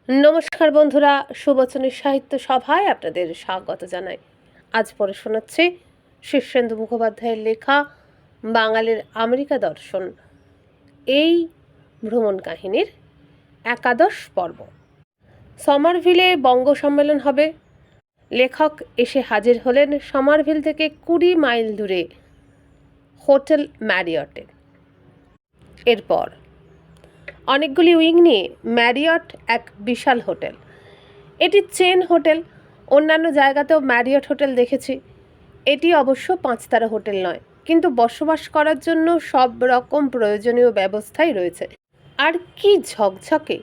নমস্কার বন্ধুরা, সুবচনের সাহিত্য সভায় আপনাদের স্বাগত জানাই। আজ পড়ে শোনাচ্ছি শীর্ষেন্দু মুখোপাধ্যায়ের লেখা বাঙালির আমেরিকা দর্শন, এই ভ্রমণ কাহিনীর 11 পর্ব। সমারভিলে বঙ্গ সম্মেলন হবে। লেখক এসে হাজির হলেন সমারভিল থেকে 20 মাইল দূরে হোটেল ম্যারিয়টে। এরপর অনেকগুলি উইং নিয়ে ম্যারিয়ট এক বিশাল হোটেল। এটি চেন হোটেল। অন্যান্য জায়গাতেও ম্যারিয়ট হোটেল দেখেছি। এটি অবশ্য 5 তারা হোটেল নয়, কিন্তু বসবাস করার জন্য সব রকম প্রয়োজনীয় ব্যবস্থাই রয়েছে। আর কি ঝকঝকে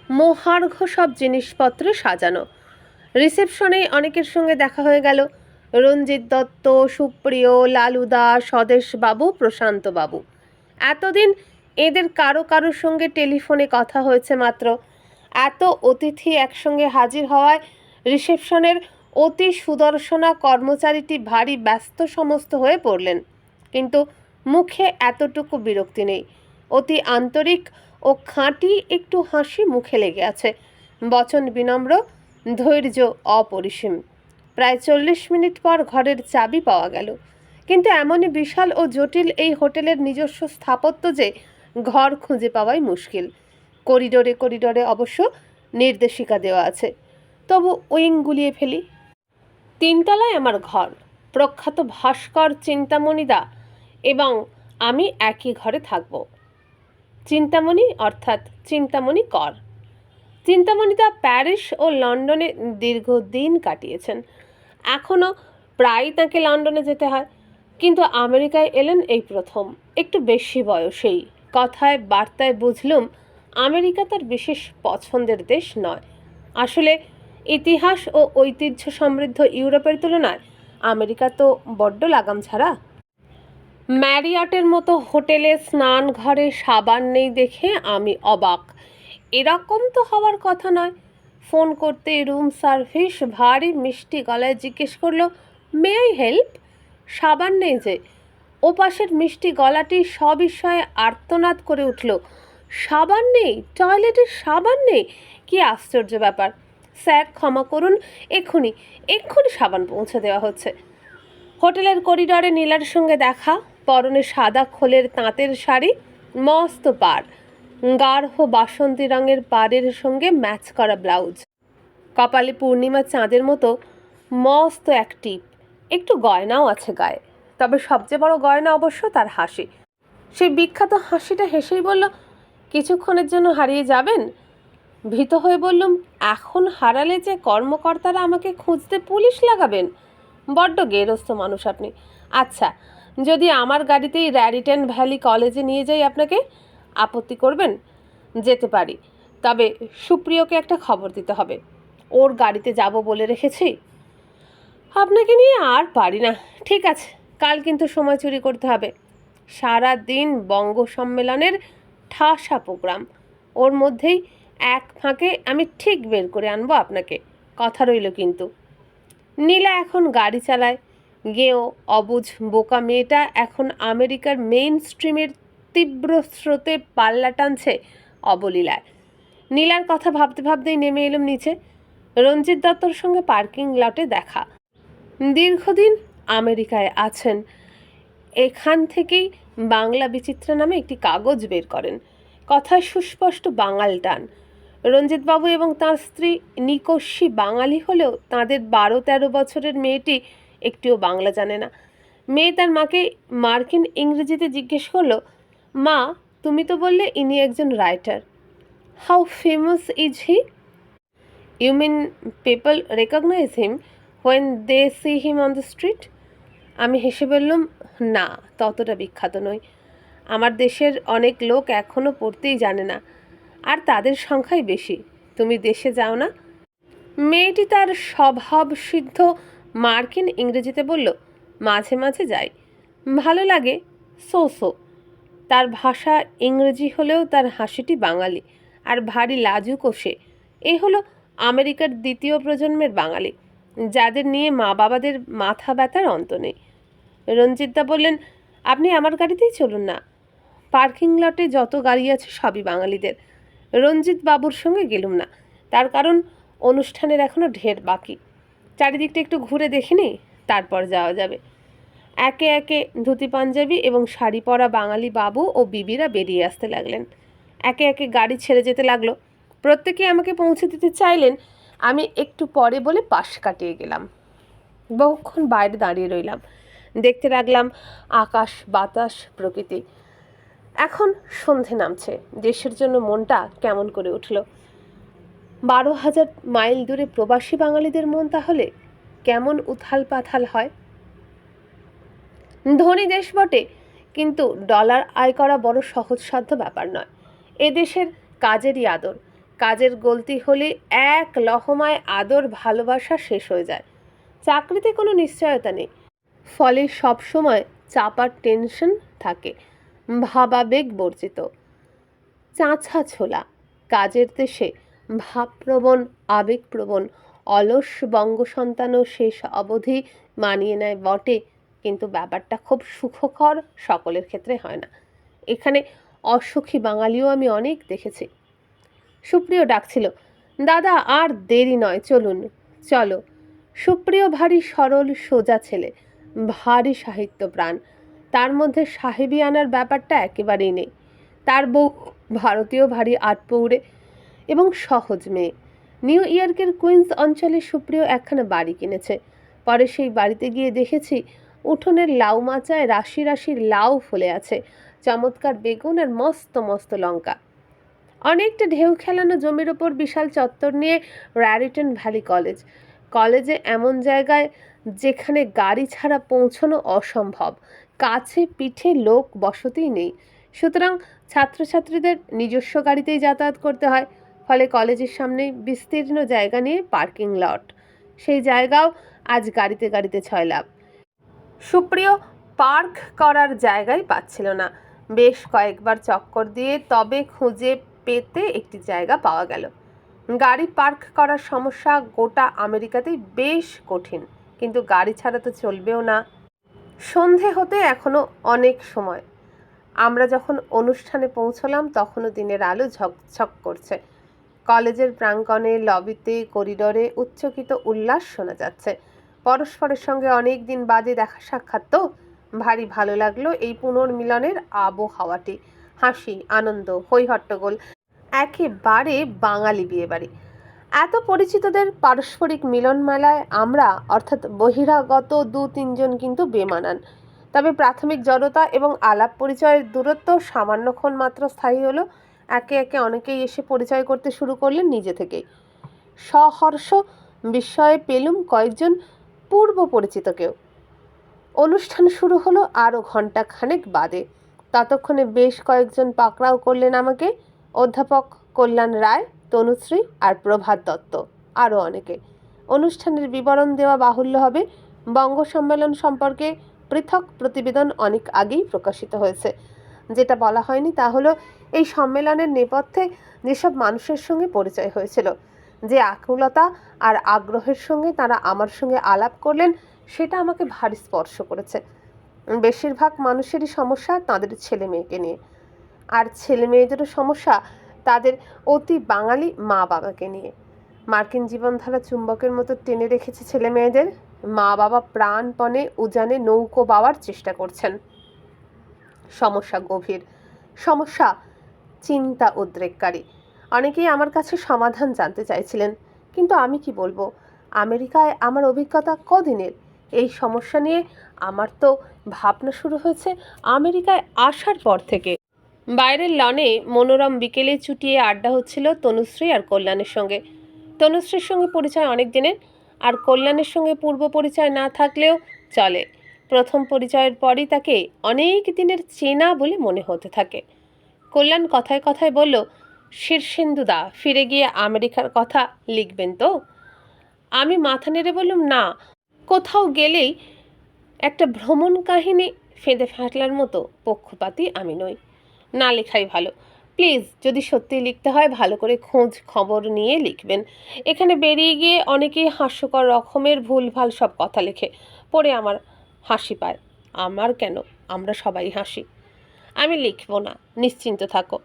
মহার্ঘ সব জিনিসপত্রে সাজানো। রিসেপশনে অনেকের সঙ্গে দেখা হয়ে গেল। রঞ্জিত দত্ত, সুপ্রিয়, লালুদা, স্বদেশবাবু, প্রশান্তবাবু। এতদিন এদের কারোর সঙ্গে টেলিফোনে কথা হয়েছে মাত্র। এত অতিথি একসঙ্গে হাজির হওয়ায় রিসেপশনের অতি সুদর্শনা কর্মচারীটি ভারী ব্যস্ত সমস্ত হয়ে পড়লেন, কিন্তু মুখে এতটুকু বিরক্তি নেই। অতি আন্তরিক ও খাঁটি একটু হাসি মুখে লেগে আছে। বচন বিনম্র, ধৈর্য অপরিসীম। প্রায় 40 মিনিট পর ঘরের চাবি পাওয়া গেল, কিন্তু এমনই বিশাল ও জটিল এই হোটেলের নিজস্ব স্থাপত্য যে ঘর খুঁজে পাওয়াই মুশকিল। করিডোরে করিডোরে অবশ্য নির্দেশিকা দেওয়া আছে, তবু উইং গুলিয়ে ফেলি। 3 তলায় আমার ঘর। প্রখ্যাত ভাস্কর চিন্তামণিদা এবং আমি একই ঘরে থাকব। চিন্তামণি অর্থাৎ চিন্তামণি কর। চিন্তামণিদা প্যারিস ও লন্ডনে দীর্ঘদিন কাটিয়েছেন। এখনও প্রায় তাকে লন্ডনে যেতে হয়, কিন্তু আমেরিকায় এলেন এই প্রথম, একটু বেশি বয়সেই। কথায় বার্তায় বুঝলুম আমেরিকা তার বিশেষ পছন্দের দেশ নয়। আসলে ইতিহাস ও ঐতিহ্য সমৃদ্ধ ইউরোপের তুলনায় আমেরিকা তো বড্ড লাগাম ছাড়া। ম্যারিয়টের মতো হোটেলে স্নান ঘরে সাবান নেই দেখে আমি অবাক। এরকম তো হওয়ার কথা নয়। ফোন করতে রুম সার্ভিস ভারী মিষ্টি গলায় জিজ্ঞেস করলো, মে আই হেল্প? সাবান নেই যে। ওপাশের মিষ্টি গলাটি সবিষয়ে আর্তনাদ করে উঠল, সাবান নেই? টয়লেটের সাবান নেই? কি আশ্চর্য ব্যাপার! স্যার ক্ষমা করুন, এক্ষুনি সাবান পৌঁছে দেওয়া হচ্ছে। হোটেলের করিডরে নীলার সঙ্গে দেখা। পরনে সাদা খোলের তাঁতের শাড়ি, মস্ত পাড়, গাঢ় বাসন্তী রঙের পাড়ের সঙ্গে ম্যাচ করা ব্লাউজ। কপালে পূর্ণিমা চাঁদের মতো মস্ত এক টিপ। একটু গয়নাও আছে গায়ে, তবে সবচেয়ে বড় গয়না অবশ্য তার হাসি। সেই বিখ্যাত হাসিটা হেসেই বলল, কিছুক্ষণের জন্য হারিয়ে যাবেন? ভীত হয়ে বললুম, এখন হারালে যে কর্মকর্তারা আমাকে খুঁজতে পুলিশ লাগাবেন। বড্ড গেরস্থ মানুষ আপনি। আচ্ছা, যদি আমার গাড়িতেই র্যারিটেন ভ্যালি কলেজে নিয়ে যাই আপনাকে, আপত্তি করবেন? যেতে পারি, তবে সুপ্রিয়কে একটা খবর দিতে হবে। ওর গাড়িতে যাব বলে রেখেছি। আপনাকে নিয়ে আর পারি না। ঠিক আছে, কাল কিন্তু সময় চুরি করতে হবে। সারা দিন বঙ্গ সম্মেলনের ঠাসা প্রোগ্রাম, ওর মধ্যেই এক ফাঁকে আমি ঠিক বের করে আনবো আপনাকে, কথা রইল কিন্তু। নীলা এখন গাড়ি চালায়। গেও অবুঝ বোকা মেয়েটা এখন আমেরিকার মেইন স্ট্রিমের তীব্র স্রোতে পাল্লা টানছে অবলীলায়। নীলার কথা ভাবতে ভাবতেই নেমে এলাম নিচে। রঞ্জিত দত্তর সঙ্গে পার্কিং লটে দেখা। দীর্ঘদিন আমেরিকায় আছেন। এখান থেকেই বাংলা বিচিত্রা নামে একটি কাগজ বের করেন। কথায় সুস্পষ্ট বাঙাল টান। রঞ্জিতবাবু এবং তাঁর স্ত্রী নিকষী বাঙালি হলেও তাঁদের 12-13 বছরের মেয়েটি একটিও বাংলা জানে না। মেয়ে তার মাকে মার্কিন ইংরেজিতে জিজ্ঞেস করলো, মা, তুমি তো বললে ইনি একজন writer. How famous is he? You mean people recognise him when they see him on the street? আমি হেসে বললাম, না, ততটা বিখ্যাত নই। আমার দেশের অনেক লোক এখনও পড়তেই জানে না, আর তাদের সংখ্যাই বেশি। তুমি দেশে যাও না? মেয়েটি তার স্বভাবসিদ্ধ মার্কিন ইংরেজিতে বলল, মাঝে মাঝে যাই, ভালো লাগে, সো। তার ভাষা ইংরেজি হলেও তার হাসিটি বাঙালি, আর ভারী লাজুকও সে। এ হলো আমেরিকার দ্বিতীয় প্রজন্মের বাঙালি, যাদের নিয়ে মা বাবাদের মাথা ব্যথার অন্ত নেই। রঞ্জিতদা বললেন, আপনি আমার গাড়িতেই চলুন না। পার্কিং লটে যত গাড়ি আছে সবই বাঙালিদের। রঞ্জিত বাবুর সঙ্গে গেলুম না। তার কারণ অনুষ্ঠানের এখনও ঢের বাকি। চারিদিকটা একটু ঘুরে দেখিনি, তারপর যাওয়া যাবে। একে একে ধুতি পাঞ্জাবি এবং শাড়ি পরা বাঙালি বাবু ও বিবিরা বেরিয়ে আসতে লাগলেন। একে একে গাড়ি ছেড়ে যেতে লাগলো। প্রত্যেকে আমাকে পৌঁছে দিতে চাইলেন। আমি একটু পরে বলে পাশ কাটিয়ে গেলাম। বহুক্ষণ বাইরে দাঁড়িয়ে রইলাম, দেখতে লাগলাম আকাশ, বাতাস, প্রকৃতি। এখন সন্ধে নামছে। দেশের জন্য মনটা কেমন করে উঠল। 12,000 মাইল দূরে প্রবাসী বাঙালিদের মন তাহলে কেমন উথাল পাথাল হয়। ধনী দেশ বটে, কিন্তু ডলার আয় করা বড় সহজসাধ্য ব্যাপার নয়। এদেশের কাজেরই আদর। কাজের গলতি হলে এক লহমায় আদর ভালোবাসা শেষ হয়ে যায়। চাকরিতে কোনো নিশ্চয়তা নেই, ফলে সবসময় চাপার টেনশন থাকে। ভাবাবেগ বর্জিত, চাঁচা ছোলা। কাজের দেশে ভাবপ্রবণ, আবেগপ্রবণ, অলস বঙ্গসন্তানও শেষ অবধি মানিয়ে নেয় বটে, কিন্তু ব্যাপারটা খুব সুখকর সকলের ক্ষেত্রে হয় না। এখানে অসুখী বাঙালিও আমি অনেক দেখেছি। সুপ্রিয় ডাকছিল, দাদা আর দেরি নয়, চলুন। চলো। সুপ্রিয় ভারী সরল সোজা ছেলে, ভারী সাহিত্য প্রাণ। তার মধ্যে সাহেবি আনার ব্যাপারটা একেবারেই নেই। তার বউ ভারতীয়, ভারী আটপৌড়ে এবং সহজ মেয়ে। নিউ ইয়র্কের কুইন্স অঞ্চলে সুপ্রিয় একখানা বাড়ি কিনেছে। পরে সেই বাড়িতে গিয়ে দেখেছি উঠোনের লাউ মাচায় রাশি রাশি লাউ ফলে আছে, চমৎকার বেগুন আর মস্ত মস্ত লঙ্কা। অনেকটা ঢেউ খেলানো জমির ওপর বিশাল চত্বর নিয়ে র্যারিটন ভ্যালি কলেজ। কলেজে এমন জায়গায় যেখানে গাড়ি ছাড়া পৌঁছানো অসম্ভব, কাছে পিঠে লোক বসতিই নেই। সুতরাং ছাত্রছাত্রীদের নিজস্ব গাড়িতেই যাতায়াত করতে হয়। ফলে কলেজের সামনে বিস্তীর্ণ জায়গা নিয়ে পার্কিং লট। সেই জায়গাও আজ গাড়িতে গাড়িতে ছয়লাভ। সুপ্রিয় পার্ক করার জায়গাই পাচ্ছিল না। বেশ কয়েকবার চক্কর দিয়ে তবে খুঁজে পেতে একটি জায়গা পাওয়া গেল। গাড়ি পার্ক করার সমস্যা গোটা আমেরিকাতেই বেশ কঠিন, কিন্তু গাড়ি ছাড়া তো চলবেও না। সন্ধে হতে এখনো অনেক সময়। আমরা যখন অনুষ্ঠানে পৌঁছলাম তখনও দিনের আলো ঝকঝক করছে। কলেজের প্রাঙ্গণে, লবিতে, করিডোরে উচ্চকিত উল্লাস শোনা যাচ্ছে। পরস্পরের সঙ্গে অনেক দিন বাদে দেখা সাক্ষাৎ তো ভারী ভালো লাগলো এই পুনর্মিলনের আবহাওয়াটি। হাসি, আনন্দ, হইহট্টগোল, একেবারে বাঙালি বিয়েবাড়ি। এত পরিচিতদের পারস্পরিক মিলন মেলায় আমরা অর্থাৎ বহিরাগত 2-3 জন কিন্তু বেমানান। তবে প্রাথমিক জড়তা এবং আলাপ পরিচয়ের দূরত্ব সামান্যক্ষণ মাত্র স্থায়ী হলো। একে একে অনেকেই এসে পরিচয় করতে শুরু করলেন নিজে থেকেই। সহর্ষ বিস্ময়ে পেলুম কয়েকজন পূর্ব পরিচিতকেও। অনুষ্ঠান শুরু হলো আরও ঘণ্টাখানেক বাদে। ততক্ষণে বেশ কয়েকজন পাকড়াও করলেন আমাকে। অধ্যাপক কল্যাণ রায়, তনুশ্রী আর প্রভাত দত্ত, আরও অনেকে। অনুষ্ঠানের বিবরণ দেওয়া বাহুল্য হবে। বঙ্গ সম্মেলন সম্পর্কে পৃথক প্রতিবেদন অনেক আগেই প্রকাশিত হয়েছে। যেটা বলা হয়নি তা হলো এই সম্মেলনের নেপথ্যে যেসব মানুষের সঙ্গে পরিচয় হয়েছিল, যে আকুলতা আর আগ্রহের সঙ্গে তারা আমার সঙ্গে আলাপ করলেন, সেটা আমাকে ভারী স্পর্শ করেছে। বেশিরভাগ মানুষেরই সমস্যা তাদের ছেলে মেয়েকে নিয়ে, আর ছেলে মেয়েদেরও সমস্যা তাদের অতি বাঙালি মা বাবাকে নিয়ে। মার্কিন জীবনধারা চুম্বকের মতো টেনে রেখেছে ছেলে মেয়েদের। মা বাবা প্রাণপণে উজানে নৌকো বাওয়ার চেষ্টা করছেন। সমস্যা গভীর, সমস্যা চিন্তা উদ্রেককারী। অনেকেই আমার কাছে সমাধান জানতে চাইছিলেন, কিন্তু আমি কি বলবো? আমেরিকায় আমার অভিজ্ঞতা কদিনের। এই সমস্যা নিয়ে আমার তো ভাবনা শুরু হয়েছে আমেরিকায় আসার পর থেকে। বাইরের লনে মনোরম বিকেলে চুটিয়ে আড্ডা হচ্ছিল তনুশ্রী আর কল্যাণের সঙ্গে। তনুশ্রীর সঙ্গে পরিচয় অনেক দিনের, আর কল্যাণের সঙ্গে পূর্ব পরিচয় না থাকলেও চলে। প্রথম পরিচয়ের পরই তাকে অনেক দিনের চেনা বলে মনে হতে থাকে। কল্যাণ কথায় কথায় বলল, শীর্ষেন্দুদা ফিরে গিয়ে আমেরিকার কথা লিখবেন তো? আমি মাথা নেড়ে বললাম, না, কোথাও গেলেই একটা ভ্রমণ কাহিনী ফেঁদে ফাটলার মতো পক্ষপাতী আমি নই। না লেখাই ভালো। প্লিজ, যদি সত্যি লিখতে হয় ভালো করে খোঁজ খবর নিয়ে লিখবেন। এখানে বেরিয়ে গিয়ে অনেকেই হাস্যকর রকমের ভুলভাল সব কথা লেখে, পড়ে আমার হাসি পায়। আমার কেন, আমরা সবাই হাসি। আমি লিখব না, নিশ্চিন্ত থাকো।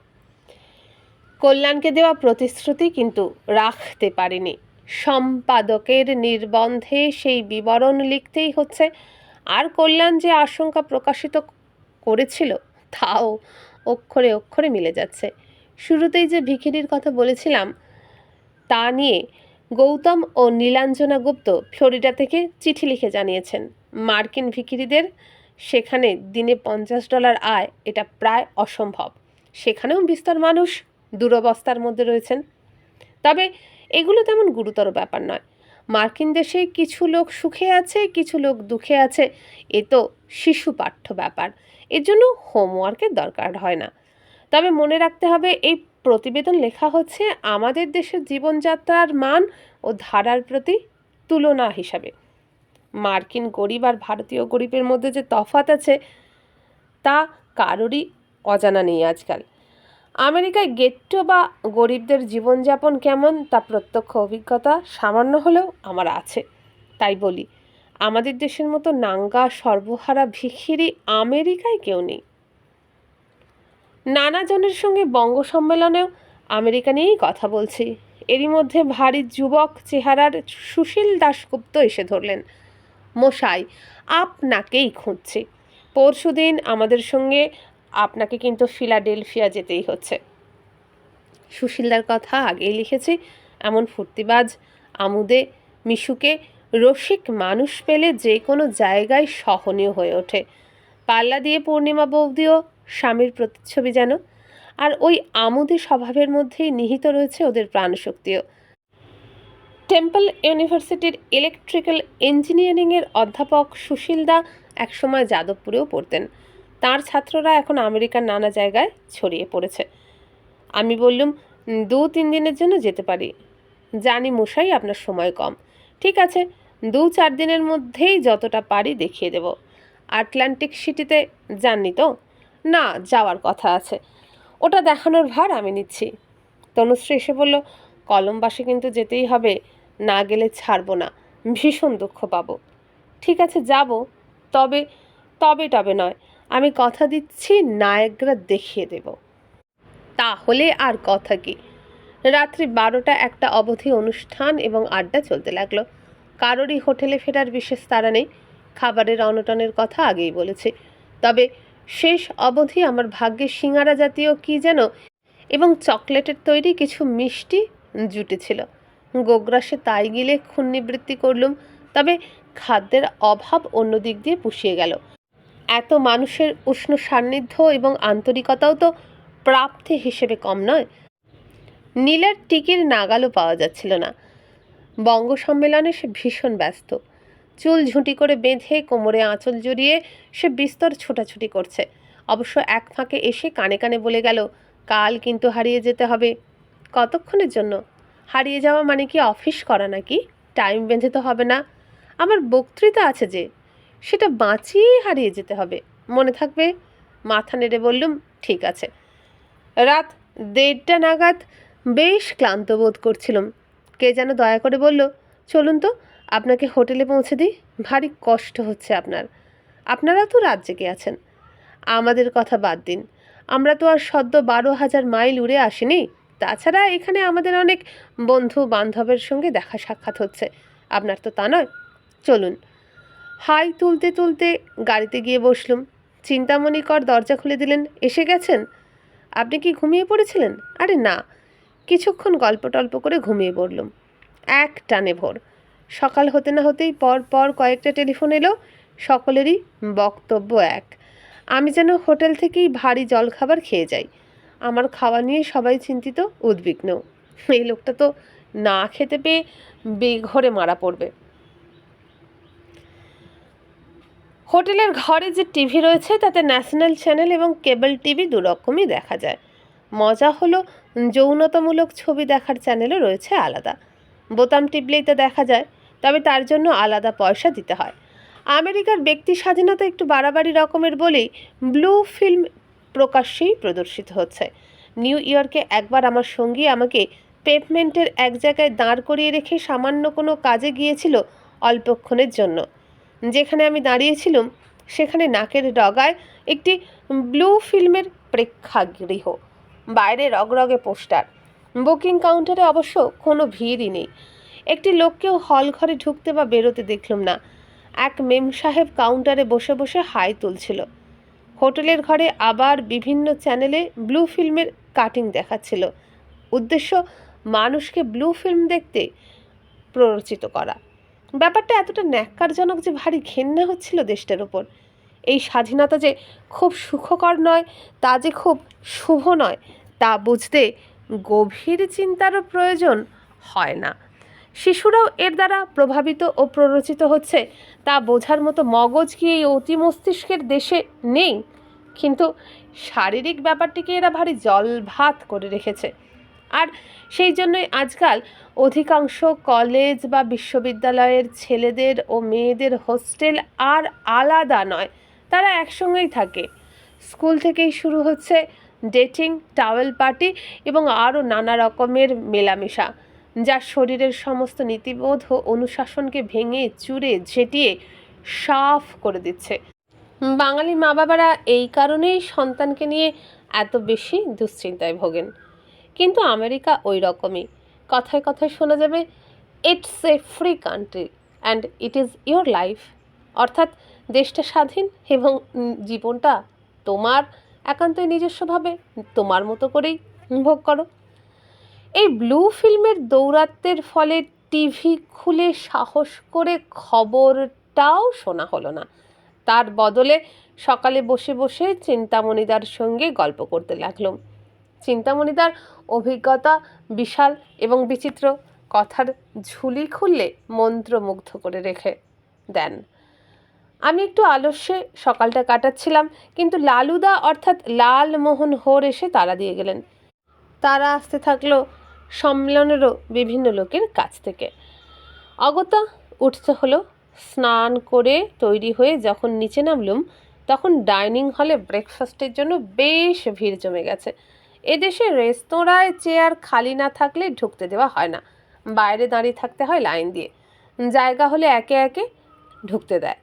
কল্যাণকে দেওয়া প্রতিশ্রুতি কিন্তু রাখতে পারেনি। সম্পাদকের নির্বন্ধে সেই বিবরণ লিখতেই হচ্ছে। আর কল্যাণ যে আশঙ্কা প্রকাশিত করেছিল তাও অক্ষরে অক্ষরে মিলে যাচ্ছে। শুরুতেই যে ভিখিরির কথা বলেছিলাম তা নিয়ে গৌতম ও নীলাঞ্জনা গুপ্ত ফ্লোরিডা থেকে চিঠি লিখে জানিয়েছেন মার্কিন ভিখিরিদের সেখানে দিনে $50 আয় এটা প্রায় অসম্ভব। সেখানেও বিস্তর মানুষ দুরবস্থার মধ্যে রয়েছেন। তবে এগুলো তেমন গুরুতর ব্যাপার নয়। মার্কিন দেশে কিছু লোক সুখে আছে, কিছু লোক দুঃখে আছে, এ তো শিশু পাঠ্য ব্যাপার। এর জন্য হোমওয়ার্কের দরকার হয় না। তবে মনে রাখতে হবে এই প্রতিবেদন লেখা হচ্ছে আমাদের দেশের জীবনযাত্রার মান ও ধারার প্রতি তুলনা হিসাবে। মার্কিন গরিব আর ভারতীয় গরিবের মধ্যে যে তফাৎ আছে তা কারোরই অজানা নেই আজকাল। আমেরিকায় গেট্টো বা গরিবদের জীবনযাপন কেমন তা প্রত্যক্ষ অভিজ্ঞতা সামান্য হলেও আমার আছে। তাই বলি, আমাদের দেশের মতো নাঙ্গা সর্বহারা ভিখিরি আমেরিকায় কেউ নেই। নানা জনের সঙ্গে বঙ্গ সম্মেলনেও আমেরিকা নিয়েই কথা বলছি। এরই মধ্যে ভারী যুবক চেহারার সুশীল দাশগুপ্ত এসে ধরলেন। মশাই, আপনাকেই খুঁজছি। পরশুদিন আমাদের সঙ্গে আপনাকে কিন্তু ফিলাডেলফিয়া যেতেই হচ্ছে। সুশীলদার কথা আগেই লিখেছি। এমন ফুর্তিবাজ আমুদে মিশুকে রসিক মানুষ পেলে যে কোনো জায়গায় সহনীয় হয়ে ওঠে। পাল্লা দিয়ে পূর্ণিমা বৌদিও স্বামীর প্রতিচ্ছবি যেন। আর ওই আমুদে স্বভাবের মধ্যেই নিহিত রয়েছে ওদের প্রাণশক্তিও। টেম্পল ইউনিভার্সিটির ইলেকট্রিক্যাল ইঞ্জিনিয়ারিংয়ের অধ্যাপক সুশীলদা একসময় যাদবপুরেও পড়তেন। তার ছাত্ররা এখন আমেরিকার নানা জায়গায় ছড়িয়ে পড়েছে। আমি বললুম 2-3 দিনের জন্য যেতে পারি। জানি মশাই আপনার সময় কম। ঠিক আছে, 2-4 দিনের মধ্যেই যতটা পারি দেখিয়ে দেব। আটলান্টিক সিটিতে যাননি তো? না, যাওয়ার কথা আছে। ওটা দেখানোর ভার আমি নিচ্ছি। তনুশ্রী এসে বলল, কলম্বাসে কিন্তু যেতেই হবে, না গেলে ছাড়বো না, ভীষণ দুঃখ পাবো। ঠিক আছে, যাব। তবে তবে নয়, আমি কথা দিচ্ছি নায়াগ্রা দেখিয়ে দেব। তাহলে আর কথা কি। রাত্রি 12টা-1টা অবধি অনুষ্ঠান এবং আড্ডা চলতে লাগলো। কারোরই হোটেলে ফেরার বিশেষ তাড়া নেই। খাবারের অনটনের কথা আগেই বলেছি। তবে শেষ অবধি আমার ভাগ্যে সিঙ্গারা জাতীয় কি যেন এবং চকলেটের তৈরি কিছু মিষ্টি জুটেছিল। গোগ্রাসে তাই গিলে ক্ষুণ্ণিবৃত্তি করলুম। তবে খাদ্যের অভাব অন্য দিক দিয়ে পুষিয়ে গেল। এত মানুষের উষ্ণ সান্নিধ্য এবং আন্তরিকতাও তো প্রাপ্তি হিসেবে কম নয়। নীলের টিকির নাগালও পাওয়া যাচ্ছিল না। বঙ্গ সম্মেলনে সে ভীষণ ব্যস্ত। চুল ঝুঁটি করে বেঁধে কোমরে আঁচল জড়িয়ে সে বিস্তর ছোটাছুটি করছে। অবশ্য এক ফাঁকে এসে কানে কানে বলে গেল, কাল কিন্তু হারিয়ে যেতে হবে। কতক্ষণের জন্য? হারিয়ে যাওয়া মানে কি অফিস করা নাকি? টাইম বেঁধে তো হবে না। আমার বক্তৃতা আছে যে, সেটা বাঁচিয়েই হারিয়ে যেতে হবে। মনে থাকবে? মাথা নেড়ে বললুম, ঠিক আছে। রাত 1:30 নাগাদ বেশ ক্লান্ত বোধ করছিলাম। কে যেন দয়া করে বলল, চলুন তো আপনাকে হোটেলে পৌঁছে দিই। ভারী কষ্ট হচ্ছে আপনারা তো রাত জেগে আছেন। আমাদের কথা বাদ দিন, আমরা তো আর সদ্য 12,000 মাইল উড়ে আসিনি। তাছাড়া এখানে আমাদের অনেক বন্ধু বান্ধবের সঙ্গে দেখা সাক্ষাৎ হচ্ছে। আপনার তো তা নয়। চলুন। হাই তুলতে তুলতে গাড়িতে গিয়ে বসলুম। চিন্তামণিকর দরজা খুলে দিলেন, এসে গেছেন? আপনি কি ঘুমিয়ে পড়েছিলেন? আরে না, কিছুক্ষণ গল্প টল্প করে ঘুমিয়ে পড়লুম। এক টানে ভোর। সকাল হতে না হতেই পর পর কয়েকটা টেলিফোন এলো। সকলেরই বক্তব্য এক, আমি যেন হোটেল থেকেই ভারী জলখাবার খেয়ে যাই। আমার খাওয়া নিয়ে সবাই চিন্তিত, উদ্বিগ্ন। এই লোকটা তো না খেতে পেয়ে বেঘরে মারা পড়বে। হোটেলের ঘরে যে টিভি রয়েছে তাতে ন্যাশনাল চ্যানেল এবং কেবল টিভি দুরকমই দেখা যায়। মজা হলো যৌনতামূলক ছবি দেখার চ্যানেলও রয়েছে আলাদা। বোতাম টিপলেই তা দেখা যায়, তবে তার জন্য আলাদা পয়সা দিতে হয়। আমেরিকার ব্যক্তি স্বাধীনতা একটু বাড়াবাড়ি রকমের বলেই ব্লু ফিল্ম প্রকাশ্যেই প্রদর্শিত হচ্ছে। নিউ ইয়র্কে একবার আমার সঙ্গী আমাকে পেভমেন্টের এক জায়গায় দাঁড় করিয়ে রেখে সামান্য কোনো কাজে গিয়েছিল অল্পক্ষণের জন্য। যেখানে আমি দাঁড়িয়েছিলাম সেখানে নাকের ডগায় একটি ব্লু ফিল্মের প্রেক্ষাগৃহ। বাইরে রগরগে পোস্টার। বুকিং কাউন্টারে অবশ্য কোনো ভিড়ই নেই। একটি লোককেও হল ঘরে ঢুকতে বা বেরোতে দেখলাম না। এক মেম সাহেব কাউন্টারে বসে বসে হাই তুলছিল। হোটেলের ঘরে আবার বিভিন্ন চ্যানেলে ব্লু ফিল্মের কাটিং দেখাচ্ছিল। উদ্দেশ্য মানুষকে ব্লু ফিল্ম দেখতে প্ররোচিত করা। ব্যাপারটা এতটা ন্যাক্কারজনক যে ভারী ঘেন্না হচ্ছিল দেশটার ওপর। এই স্বাধীনতা যে খুব সুখকর নয়, তা যে খুব শুভ নয়, তা বুঝতে গভীর চিন্তারও প্রয়োজন হয় না। শিশুরাও এর দ্বারা প্রভাবিত ও প্ররোচিত হচ্ছে, তা বোঝার মতো মগজ কি এই অতি মস্তিষ্কের দেশে নেই? কিন্তু শারীরিক ব্যাপারটিকে এরা ভারী জলভাত করে রেখেছে। আর সেই জন্যই আজকাল অধিকাংশ কলেজ বা বিশ্ববিদ্যালয়ের ছেলেদের ও মেয়েদের হোস্টেল আর আলাদা নয়, তারা একসঙ্গেই থাকে। স্কুল থেকেই শুরু হচ্ছে ডেটিং, টাওয়েল পার্টি এবং আরও নানা রকমের মেলামেশা, যা শরীরের সমস্ত নীতিবোধ ও অনুশাসনকে ভেঙে চুরে ঝেঁটিয়ে সাফ করে দিচ্ছে। বাঙালি মা বাবারা এই কারণেই সন্তানকে নিয়ে এত বেশি দুশ্চিন্তায় ভোগেন। কিন্তু আমেরিকা ওই রকমই। কথায় কথায় শোনা যাবে, it's a free country and it is your life. অর্থাৎ দেশটা স্বাধীন এবং জীবনটা তোমার একান্তই নিজস্বভাবে তোমার মতো করেই ভোগ করো। এই ব্লু ফিল্মের দৌরাত্ম্যের ফলে টিভি খুলে সাহস করে খবরটাও শোনা হলো না। তার বদলে সকালে বসে বসে চিন্তামণিদার সঙ্গে গল্প করতে লাগলাম। চিন্তামণিদার অভিজ্ঞতা বিশাল এবং বিচিত্র। কথার ঝুলি খুললে মন্ত্রমুগ্ধ করে রেখে দেন। আমি একটু আলস্যে সকালটা কাটাচ্ছিলাম, কিন্তু লালুদা অর্থাৎ লালমোহন হোর এসে তাড়া দিয়ে গেলেন। তারা আসতে থাকলো সম্মেলনেরও বিভিন্ন লোকের কাছ থেকে। অগত্যা উঠতে হলো। স্নান করে তৈরি হয়ে যখন নিচে নামলুম, তখন ডাইনিং হলে ব্রেকফাস্টের জন্য বেশ ভিড় জমে গেছে। এদেশে রেস্তোরাঁয় চেয়ার খালি না থাকলে ঢুকতে দেওয়া হয় না, বাইরে দাঁড়িয়ে থাকতে হয় লাইন দিয়ে। জায়গা হলে একে একে ঢুকতে দেয়।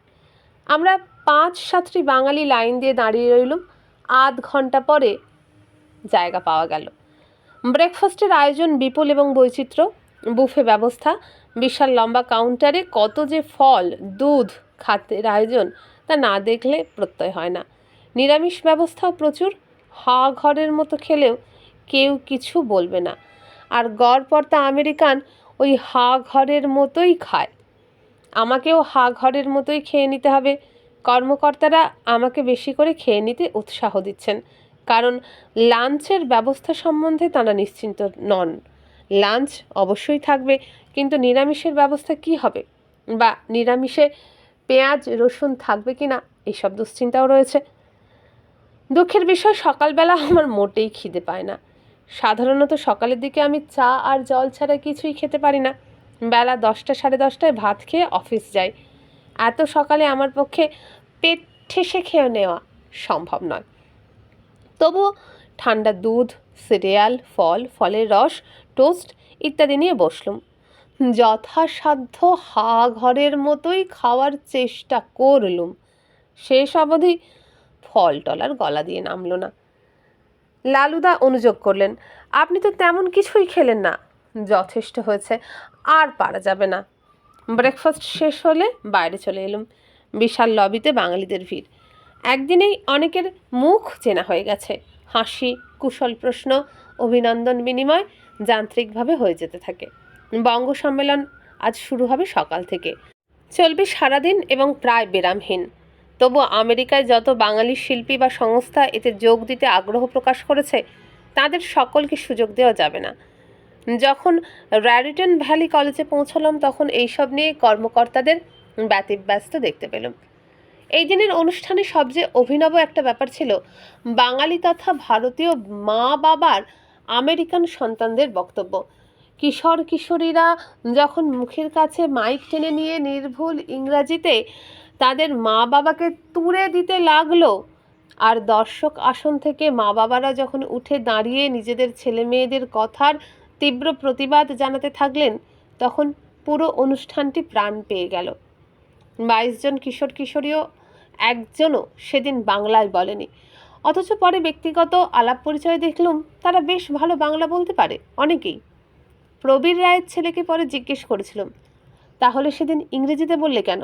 আমরা 5-7টি বাঙালি লাইন দিয়ে দাঁড়িয়ে রইলুম। আধ ঘন্টা পরে জায়গা পাওয়া গেল। ব্রেকফাস্টের আয়োজন বিপুল এবং বৈচিত্র্য। বুফে ব্যবস্থা, বিশাল লম্বা কাউন্টারে কত যে ফল, দুধ, খাদ্যের আয়োজন, তা না দেখলে প্রত্যয় হয় না। নিরামিষ ব্যবস্থাও প্রচুর। হা ঘরের মতো খেলেও কেউ কিছু বলবে না। আর গড়পড়তা আমেরিকান ওই হা ঘরের মতোই খায়। আমাকেও হা ঘরের মতোই খেয়ে নিতে হবে। কর্মকর্তারা আমাকে বেশি করে খেয়ে নিতে উৎসাহ দিচ্ছেন, কারণ লাঞ্চের ব্যবস্থা সম্বন্ধে তারা নিশ্চিন্ত নন। লাঞ্চ অবশ্যই থাকবে, কিন্তু নিরামিষের ব্যবস্থা কি হবে, বা নিরামিষে পেঁয়াজ রসুন থাকবে কি না, এইসব দুশ্চিন্তাও রয়েছে। দুঃখের বিষয়, সকালবেলা আমার মোটেই খিদে পায় না। সাধারণত সকালের দিকে আমি চা আর জল ছাড়া কিছুই খেতে পারি না। বেলা 10টা 10:30টায় ভাত খেয়ে অফিস যাই। এত সকালে আমার পক্ষে পেট ঠেসে খেয়ে নেওয়া সম্ভব নয়। তবুও ঠান্ডা দুধ, সিরিয়াল, ফল, ফলের রস, টোস্ট ইত্যাদি নিয়ে বসলুম। যথাসাধ্য হা ঘরের মতোই খাওয়ার চেষ্টা করলুম। শেষ অবধি ফল টলার গলা দিয়ে নামলো না। লালুদা অনুযোগ করলেন, আপনি তো তেমন কিছুই খেলেন না, যথেষ্ট হয়েছে, আর পারা যাবে না। ব্রেকফাস্ট শেষ হলে বাইরে চলে এলুম। বিশাল লবিতে বাঙালিদের ভিড়। একদিনেই অনেকের মুখ চেনা হয়ে গেছে। হাসি, কুশল প্রশ্ন, অভিনন্দন বিনিময় যান্ত্রিকভাবে হয়ে যেতে থাকে। বঙ্গ সম্মেলন আজ শুরু হবে সকাল থেকে, চলবে সারাদিন এবং প্রায় বিরামহীন। তবু আমেরিকায় যত বাঙালি শিল্পী বা সংস্থা এতে যোগ দিতে আগ্রহ প্রকাশ করেছে, তাদের সকলকে সুযোগ দেওয়া যাবে না। যখন র্যারিটন ভ্যালি কলেজে পৌঁছলাম, তখন এইসব নিয়ে কর্মকর্তাদের ব্যতিব্যস্ত দেখতে পেলাম। এই দিনের অনুষ্ঠানে সবচেয়ে অভিনব একটা ব্যাপার ছিল বাঙালি তথা ভারতীয় মা বাবার আমেরিকান সন্তানদের বক্তব্য। কিশোর কিশোরীরা যখন মুখের কাছে মাইক টেনে নিয়ে নির্ভুল ইংরাজিতে তাদের মা বাবাকে তুড়ে দিতে লাগলো, আর দর্শক আসন থেকে মা বাবারা যখন উঠে দাঁড়িয়ে নিজেদের ছেলে মেয়েদের কথার তীব্র প্রতিবাদ জানাতে থাকলেন, তখন পুরো অনুষ্ঠানটি প্রাণ পেয়ে গেল। 22 জন কিশোর কিশোরীও একজনও সেদিন বাংলায় বলেনি। অথচ পরে ব্যক্তিগত আলাপ পরিচয় দেখলুম তারা বেশ ভালো বাংলা বলতে পারে অনেকেই। প্রবীর রায়ের ছেলেকে পরে জিজ্ঞেস করেছিলাম, তাহলে সেদিন ইংরেজিতে বললে কেন?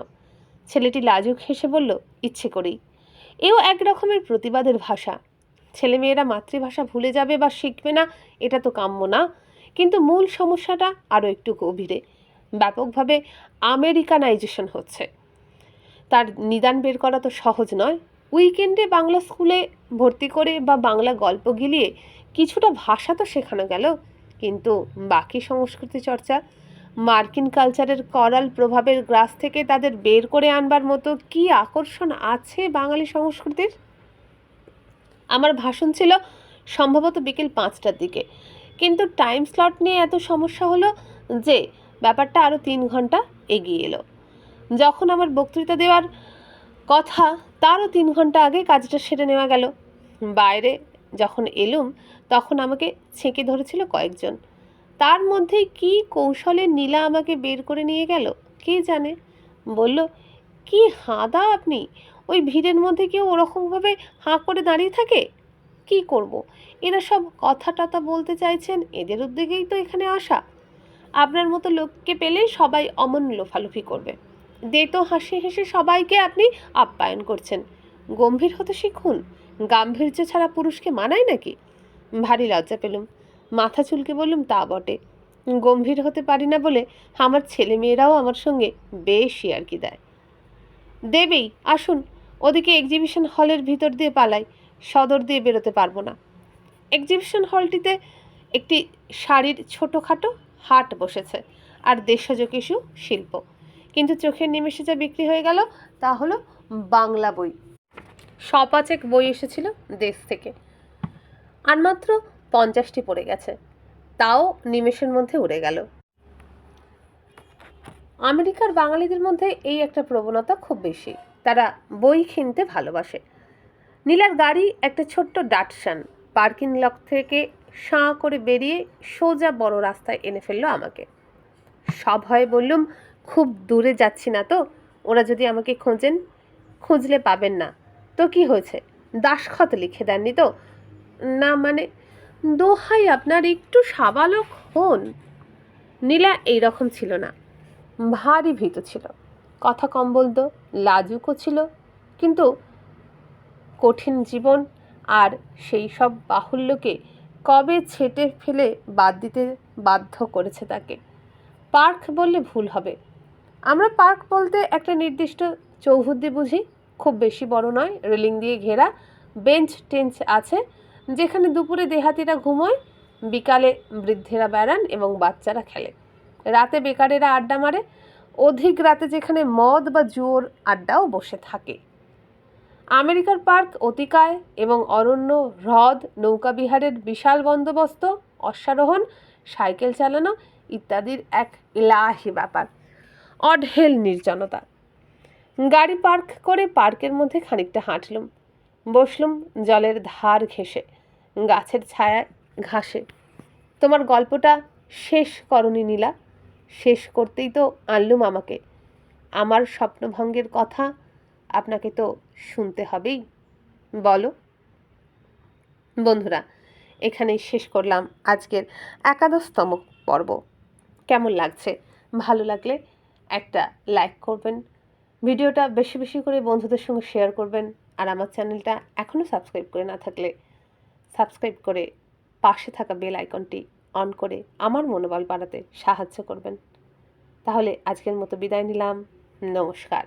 ছেলেটি লাজুক হেসে বলল, ইচ্ছে করেই। এও এক রকমের প্রতিবাদের ভাষা। ছেলেমেয়েরা মাতৃভাষা ভুলে যাবে বা শিখবে না, এটা তো কাম্য না। কিন্তু মূল সমস্যাটা আরও একটু গভীরে। ব্যাপকভাবে আমেরিকানাইজেশন হচ্ছে। তার নিদান বের করা তো সহজ নয়। উইকেন্ডে বাংলা স্কুলে ভর্তি করে বা বাংলা গল্প গিলিয়ে কিছুটা ভাষা তো শেখানো গেল, কিন্তু বাকি সংস্কৃতি চর্চা, মার্কিন কালচারের করাল প্রভাবের গ্রাস থেকে তাদের বের করে আনবার মতো কি আকর্ষণ আছে বাঙালি সংস্কৃতির? আমার ভাষণ ছিল সম্ভবত বিকেল 5টার দিকে, কিন্তু টাইম স্লট নিয়ে এত সমস্যা হলো যে ব্যাপারটা আরও 3 ঘন্টা এগিয়ে এলো। যখন আমার বক্তৃতা দেওয়ার কথা তারও 3 ঘন্টা আগে কাজটা সেরে নেওয়া গেল। বাইরে যখন এলুম তখন আমাকে ছেঁকে ধরেছিল কয়েকজন। তার মধ্যেই কি কৌশলে নীলা আমাকে বের করে নিয়ে গেল কে জানে। বলল, কি হাঁদা আপনি, ওই ভিড়ের মধ্যে কেউ ওরকমভাবে হাঁ করে দাঁড়িয়ে থাকে? কি করব, এরা সব কথা টথা বলতে চাইছেন, এদের উদ্যোগেই তো এখানে আসা। আপনার মতো লোককে পেলে সবাই অমন লোফালুফি করবে। দে তো হাসি হেসে সবাইকে আপনি আপ্যায়ন করছেন। গম্ভীর হতে শিখুন, গাম্ভীর্য ছাড়া পুরুষকে মানায় নাকি? ভারী লজ্জা পেলুম। মাথা চুলকে বললুম, তা বটে, গম্ভীর হতে পারি না বলে আমার ছেলে মেয়েরাও আমার সঙ্গে বেশ ইয়ার্কি দেয়। দেবেই, আসুন ওদিকে এক্সিবিশন হলের ভিতর দিয়ে পালাই, সদর দিয়ে বেরোতে পারবো না। এক্সিবিশন হলটিতে একটি শাড়ির ছোটোখাটো হাট বসেছে আর দেশজ কিছু শিল্প, কিন্তু চোখের নিমেষে যা বিক্রি হয়ে গেল তা হলো বাংলা বই। সপাচেক বই এসেছিল দেশ থেকে, আর মাত্র 50টি পড়ে গেছে, তাও নিমেষের মধ্যে উড়ে গেল। আমেরিকার বাঙালিদের মধ্যে এই একটা প্রবণতা খুব বেশি, তারা বই কিনতে ভালোবাসে। নীলার গাড়ি একটা ছোট্ট ডাটসান পার্কিং লট থেকে সাঁ করে বেরিয়ে সোজা বড় রাস্তায় এনে ফেললো আমাকে। সভয়ে বললুম, খুব দূরে যাচ্ছি না তো, ওরা যদি আমাকে খোঁজেন? খুঁজলে পাবেন না তো কি হয়েছে, দাসখত লিখে দেননি তো? না মানে, দোহাই আপনার, একটু সাবালক হন। নীলা এইরকম ছিল না, ভারী ভীত ছিল, কথা কম বলতো, লাজুকও ছিল, কিন্তু কঠিন জীবন আর সেই সব বাহুল্যকে কবে ছেঁটে ফেলে বাদ দিতে বাধ্য করেছে তাকে। পার্ক বললে ভুল হবে। আমরা পার্ক বলতে একটা নির্দিষ্ট চৌহদ্দি বুঝি, খুব বেশি বড় নয়, রেলিং দিয়ে ঘেরা, বেঞ্চ টেঞ্চ আছে, যেখানে দুপুরে দেহাতিরা ঘুমোয়, বিকালে বৃদ্ধেরা বেড়ান এবং বাচ্চারা খেলে, রাতে বেকারেরা আড্ডা মারে, অধিক রাতে যেখানে মদ বা জুয়োর আড্ডাও বসে থাকে। আমেরিকার পার্ক অতিকায় এবং অরণ্য, হ্রদ, নৌকাবিহারের বিশাল বন্দোবস্ত, অশ্বারোহণ, সাইকেল চালানো ইত্যাদির এক ইলাহি ব্যাপার, অঢেল নির্জনতা। গাড়ি পার্ক করে পার্কের মধ্যে খানিকটা হাঁটলুম, বসলুম জলের ধার ঘেঁষে, গাছের ছায়ায়, ঘাসে। তোমার গল্পটা শেষ করনি নীলা? শেষ করতেই তো আনলুম আমাকে। আমার স্বপ্নভঙ্গের কথা আপনাকে তো শুনতে হবেই, বলো। বন্ধুরা, এখানেই শেষ করলাম আজকের 51তম পর্ব। কেমন লাগছে? ভালো লাগলে একটা লাইক করবেন, ভিডিওটা বেশি বেশি করে বন্ধুদের সঙ্গে শেয়ার করবেন, আর আমার চ্যানেলটা এখনও সাবস্ক্রাইব করে না থাকলে সাবস্ক্রাইব করে পাশে থাকা বেল আইকনটি অন করে আমার মনোবল বাড়াতে সাহায্য করবেন। তাহলে আজকের মতো বিদায় নিলাম, নমস্কার।